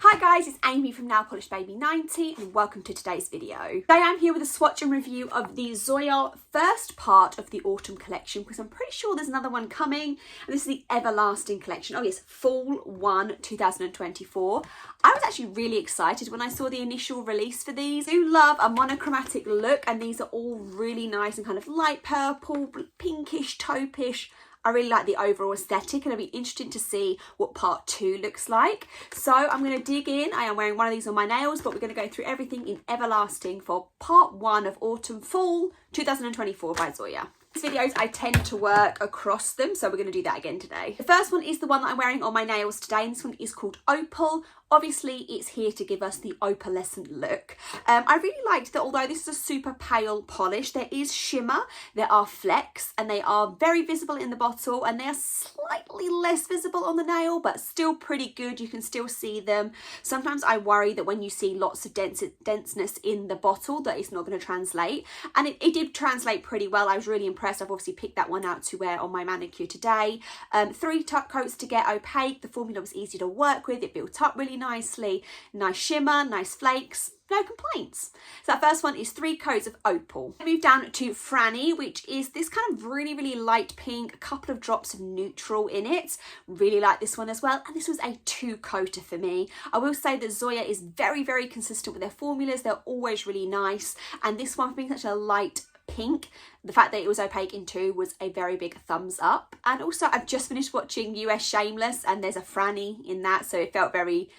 Hi guys, it's Amy from Nailpolish Baby 90 and welcome to today's video. Today I'm here with a swatch and review of the Zoya first part of the autumn collection because I'm pretty sure there's another one coming, and this is the Everlasting collection. Oh yes, Fall 1 2024. I was actually really excited when I saw the initial release for these. I do love a monochromatic look, and these are all really nice and kind of light purple, pinkish, taupish. I really like the overall aesthetic, and it'll be interesting to see what part 2 looks like. So I'm going to dig in. I am wearing one of these on my nails, but we're going to go through everything in Everlasting for part 1 of Autumn Fall 2024 by Zoya. These videos I tend to work across them, so we're going to do that again today. The first one is the one that I'm wearing on my nails today, and this one is called Opal. Obviously, it's here to give us the opalescent look. I really liked that although this is a super pale polish, there is shimmer, there are flecks, and they are very visible in the bottle, and they are slightly less visible on the nail, but still pretty good. You can still see them. Sometimes I worry that when you see lots of denseness in the bottle that it's not going to translate, and it did translate pretty well. I was really impressed. I've obviously picked that one out to wear on my manicure today. 3 top coats to get opaque. The formula was easy to work with. It built up really nicely. Nice shimmer, nice flakes, no complaints. So that first one is 3 coats of Opal. I move down to Franny, which is this kind of really light pink, a couple of drops of neutral in it. Really like this one as well, and this was a 2-coater for me. I will say that Zoya is very consistent with their formulas. They're always really nice, and this one, for being such a light pink, the fact that it was opaque in 2 was a very big thumbs up. And also, I've just finished watching US Shameless, and there's a Franny in that, so it felt very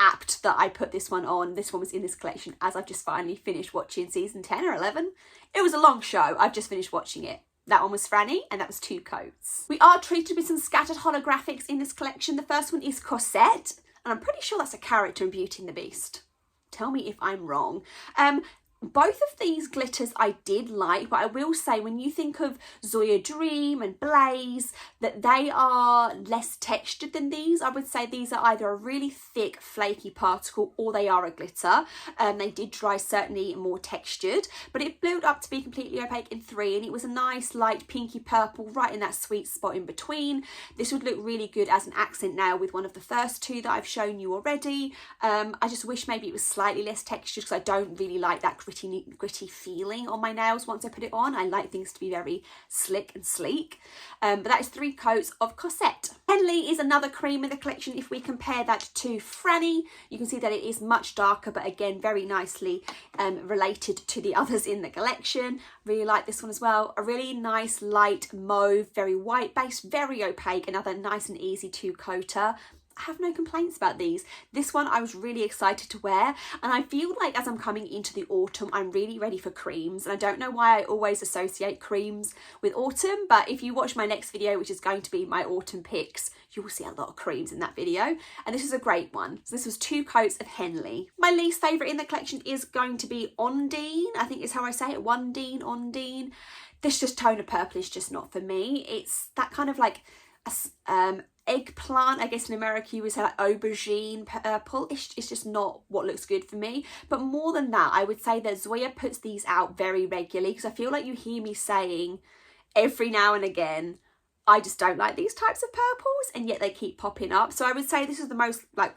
apt that I put this one on. This one was in this collection as I've just finally finished watching season 10 or 11. It was a long show. I've just finished watching it. That one was Franny, and that was 2 coats. We are treated with some scattered holographics in this collection. The first one is Cosette, and I'm pretty sure that's a character in Beauty and the Beast. Tell me if I'm wrong. Both of these glitters I did like, but I will say when you think of Zoya Dream and Blaze, that they are less textured than these. I would say these are either a really thick flaky particle or they are a glitter. They did dry certainly more textured, but it built up to be completely opaque in 3, and it was a nice light pinky purple right in that sweet spot in between. This would look really good as an accent nail with one of the first 2 that I've shown you already. I just wish maybe it was slightly less textured because I don't really like that gritty feeling on my nails once I put it on. I like things to be very slick and sleek. But that is 3 coats of Cosette. Henley is another cream in the collection. If we compare that to Franny, you can see that it is much darker, but again very nicely related to the others in the collection. Really like this one as well. A really nice light mauve, very white base, very opaque. Another nice and easy 2-coater. I have no complaints about these. This one I was really excited to wear, and I feel like as I'm coming into the autumn, I'm really ready for creams. And I don't know why I always associate creams with autumn, but if you watch my next video, which is going to be my autumn picks, you will see a lot of creams in that video, and this is a great one. So this was 2 coats of Henley. My least favourite in the collection is going to be Ondine, I think is how I say it, Ondine. This just tone of purple is just not for me. It's that kind of like eggplant, I guess in America you would say like aubergine purple. It's just not what looks good for me. But more than that, I would say that Zoya puts these out very regularly, because I feel like you hear me saying every now and again, I just don't like these types of purples, and yet they keep popping up. So I would say this is the most, like,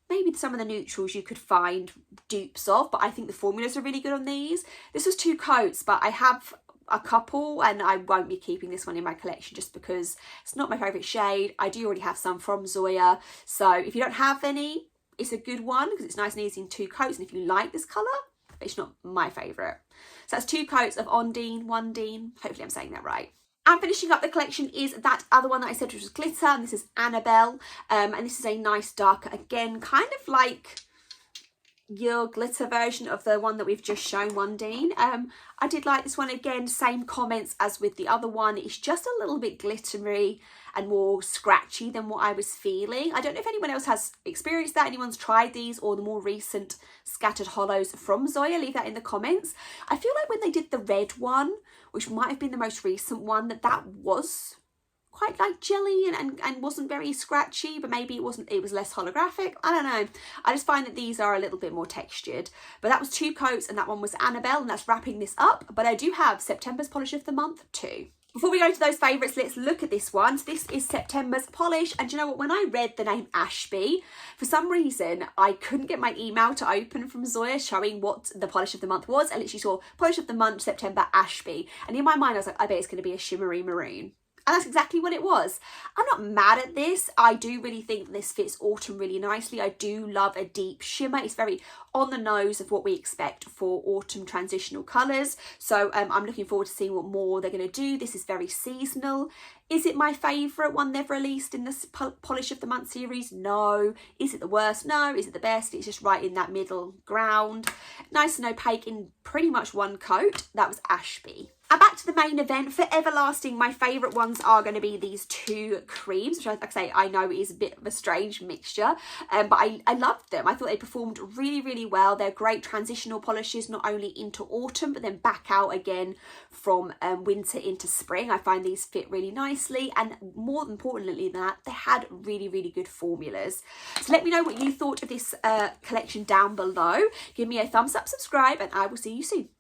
maybe some of the neutrals you could find dupes of, but I think the formulas are really good on these. This was 2 coats, but I have a couple, and I won't be keeping this one in my collection just because it's not my favourite shade. I do already have some from Zoya, so if you don't have any, it's a good one because it's nice and easy in 2 coats, and if you like this colour, it's not my favourite. So that's 2 coats of Ondine. Hopefully I'm saying that right. And finishing up the collection is that other one that I said which was glitter, and this is Annabelle, and this is a nice darker, again kind of like your glitter version of the one that we've just shown, Ondine. I did like this one. Again, same comments as with the other one. It's just a little bit glittery and more scratchy than what I was feeling. I don't know if anyone else has experienced that, anyone's tried these or the more recent scattered hollows from Zoya. Leave that in the comments. I feel like when they did the red one, which might have been the most recent one, that was quite like jelly and wasn't very scratchy, but maybe it was less holographic. I don't know. I just find that these are a little bit more textured. But that was 2 coats, and that one was Annabelle, and that's wrapping this up. But I do have September's polish of the month too. Before we go to those favourites, let's look at this one. So this is September's polish. And do you know what? When I read the name Ashby, for some reason, I couldn't get my email to open from Zoya showing what the polish of the month was. I literally saw polish of the month, September, Ashby. And in my mind, I was like, I bet it's going to be a shimmery maroon. And that's exactly what it was. I'm not mad at this. I do really think this fits autumn really nicely. I do love a deep shimmer. It's very on the nose of what we expect for autumn transitional colours. So I'm looking forward to seeing what more they're going to do. This is very seasonal. Is it my favourite one they've released in this Polish of the Month series? No. Is it the worst? No. Is it the best? It's just right in that middle ground. Nice and opaque in pretty much one coat. That was Ashby. And back to the main event. For Everlasting, my favourite ones are going to be these two creams, which, like I say, I know is a bit of a strange mixture, but I loved them. I thought they performed really, really well. They're great transitional polishes, not only into autumn, but then back out again from winter into spring. I find these fit really nicely, and more importantly than that, they had really, really good formulas. So let me know what you thought of this collection down below. Give me a thumbs up, subscribe, and I will see you soon.